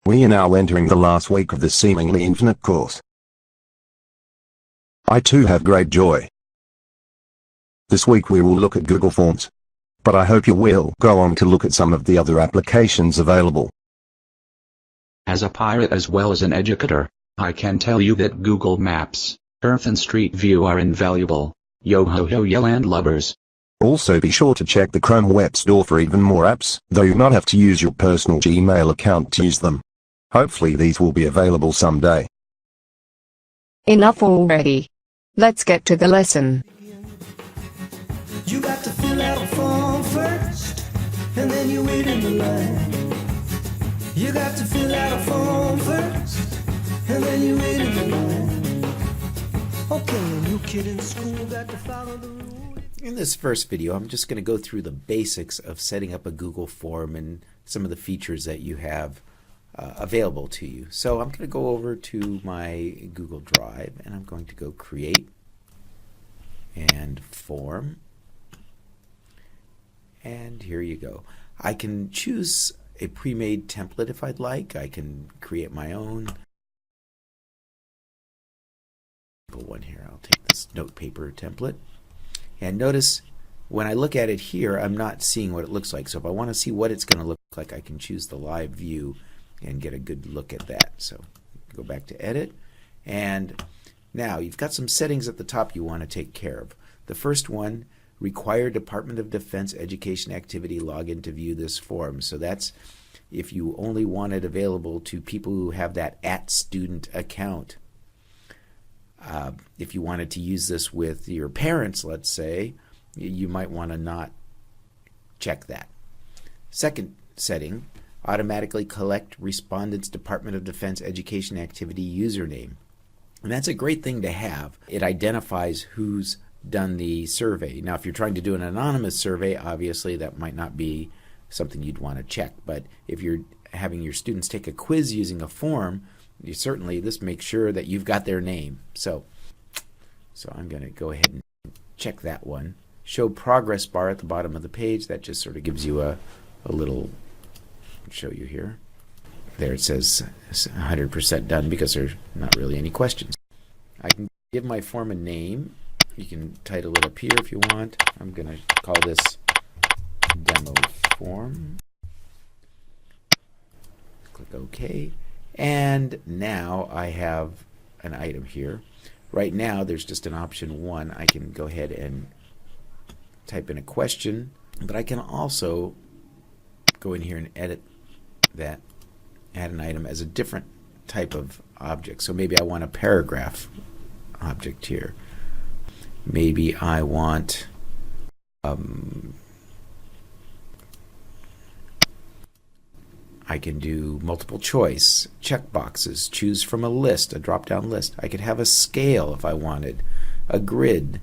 We are now entering the last week of this seemingly infinite course. I too have great joy. This week we will look at Google Forms. But I hope you will go on to look at some of the other applications available. As a pirate as well as an educator, I can tell you that Google Maps, Earth and Street View are invaluable. Yo ho ho yeah land lubbers. Also be sure to check the Chrome Web Store for even more apps, though you not have to use your personal Gmail account to use them. Hopefully these will be available someday. Enough already. Let's get to the lesson. You got to fill out a form first, and then you wait in the line. You got to fill out a form first, and then you wait in the line. Okay, a new kid in school got to follow the rules. In this first video, I'm just going to go through the basics of setting up a Google form and some of the features that you have available to you. So I'm going to go over to my Google Drive, and I'm going to go Create and Form. And here you go. I can choose a pre-made template if I'd like. I can create my own one here. I'll take this note paper template. And notice when I look at it here, I'm not seeing what it looks like. So if I want to see what it's going to look like, I can choose the live view and get a good look at that. So go back to Edit. And now you've got some settings at the top you want to take care of. The first one, require Department of Defense Education Activity login to view this form. So that's if you only want it available to people who have that @student account. If you wanted to use this with your parents, let's say, you might want to not check that. Second setting, automatically collect respondents' Department of Defense Education Activity username. And that's a great thing to have. It identifies who's done the survey. Now, if you're trying to do an anonymous survey, obviously that might not be something you'd want to check. But if you're having your students take a quiz using a form, you certainly, this makes sure that you've got their name. So I'm going to go ahead and check that one. Show progress bar at the bottom of the page. That just sort of gives you a little, I'll show you here. There it says 100% done because there's not really any questions. I can give my form a name. You can title it up here if you want. I'm going to call this demo form. Click OK. And now I have an item here. Right now there's just an option 1. I can go ahead and type in a question, but I can also go in here and edit that, add an item as a different type of object. So maybe I want a paragraph object here. Maybe I want I can do multiple choice, check boxes, choose from a list, a drop-down list. I could have a scale if I wanted, a grid.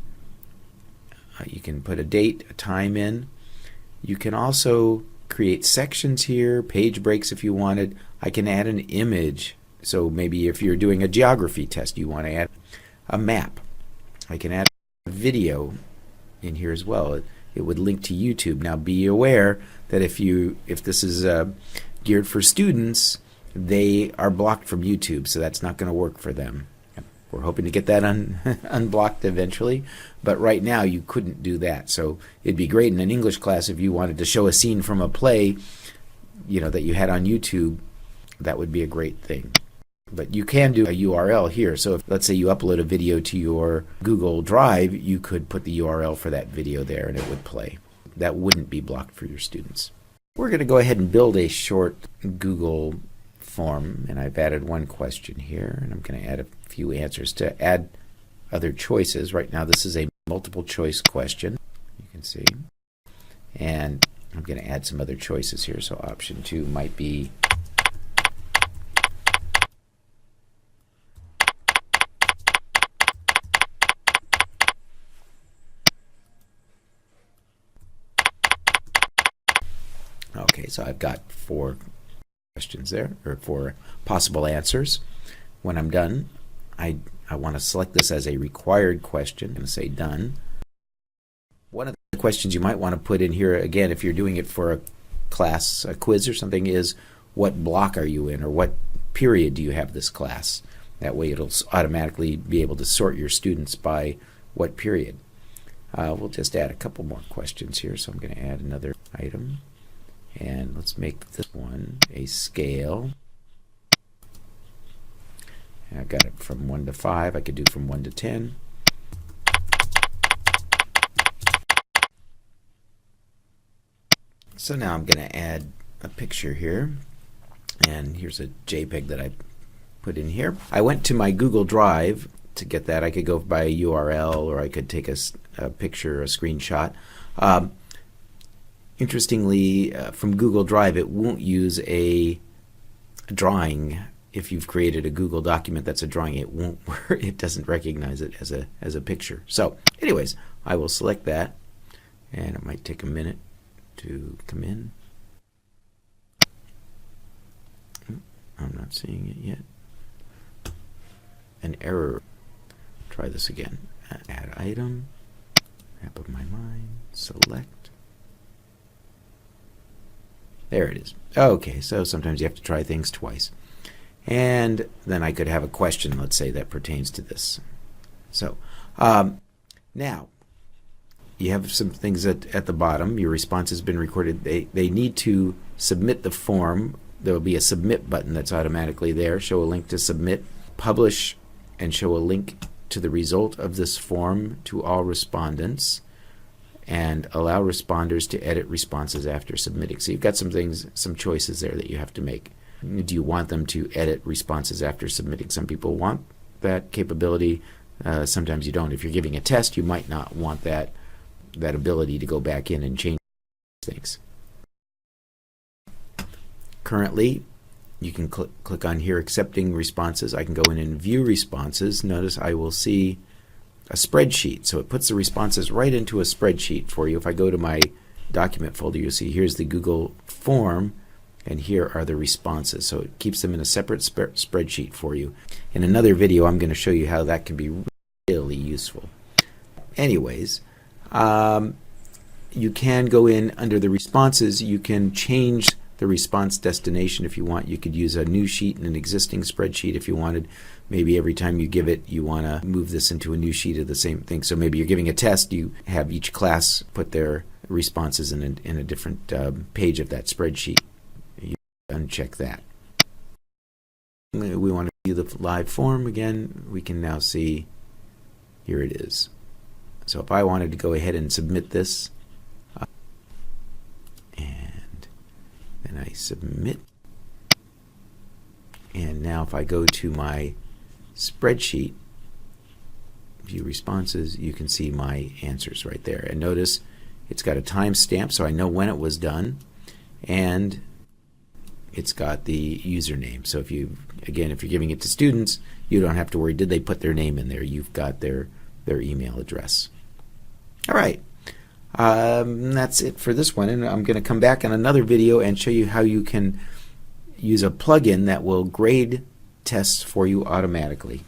You can put a date, a time in. You can also create sections here, page breaks if you wanted. I can add an image. So maybe if you're doing a geography test, you want to add a map. I can add a video in here as well. It would link to YouTube. Now be aware that if this is geared for students, they are blocked from YouTube, so that's not going to work for them. We're hoping to get that unblocked eventually, but right now you couldn't do that. So it'd be great in an English class if you wanted to show a scene from a play, that you had on YouTube. That would be a great thing. But you can do a URL here. So if, let's say you upload a video to your Google Drive, you could put the URL for that video there and it would play. That wouldn't be blocked for your students. We're going to go ahead and build a short Google form, and I've added one question here, and I'm going to add a few answers to add other choices. Right now this is a multiple choice question, you can see, and I'm going to add some other choices here. So option 2 might be okay, so I've got 4 questions there, or 4 possible answers. When I'm done, I want to select this as a required question. I'm going to say done. One of the questions you might want to put in here, again, if you're doing it for a class, a quiz or something, is what block are you in, or what period do you have this class. That way it'll automatically be able to sort your students by what period. We'll just add a couple more questions here. So I'm going to add another item. And let's make this one a scale. And I've got it from 1 to 5. I could do from 1 to 10. So now I'm going to add a picture here. And here's a JPEG that I put in here. I went to my Google Drive to get that. I could go by a URL, or I could take a picture, a screenshot. Interestingly, from Google Drive, it won't use a drawing. If you've created a Google document that's a drawing, it won't. It doesn't recognize it as a picture. So, anyways, I will select that, and it might take a minute to come in. I'm not seeing it yet. An error. Try this again. Add item. Map of my mind. Select. There it is. Okay, so sometimes you have to try things twice. And then I could have a question, let's say, that pertains to this. So, now, you have some things at the bottom. Your response has been recorded. They need to submit the form. There will be a submit button that's automatically there. Show a link to submit. Publish and show a link to the result of this form to all respondents, and allow responders to edit responses after submitting. So you've got some things, some choices there that you have to make. Do you want them to edit responses after submitting? Some people want that capability. Sometimes you don't. If you're giving a test, you might not want that ability to go back in and change things. Currently, you can click on here, accepting responses. I can go in and view responses. Notice I will see a spreadsheet. So it puts the responses right into a spreadsheet for you. If I go to my document folder, you'll see here's the Google form, and here are the responses. So it keeps them in a separate spreadsheet for you. In another video, I'm going to show you how that can be really useful. Anyways, you can go in under the responses. You can change the response destination if you want. You could use a new sheet in an existing spreadsheet if you wanted. Maybe every time you give it, you want to move this into a new sheet of the same thing. So maybe you're giving a test, you have each class put their responses in a different page of that spreadsheet. You uncheck that. We want to view the live form again. We can now see, here it is. So if I wanted to go ahead and submit this, and I submit, and now if I go to my spreadsheet, view responses, you can see my answers right there. And notice it's got a timestamp, so I know when it was done, and it's got the username. So if you're giving it to students, you don't have to worry, did they put their name in there? You've got their email address. All right. That's it for this one, and I'm going to come back in another video and show you how you can use a plugin that will grade tests for you automatically.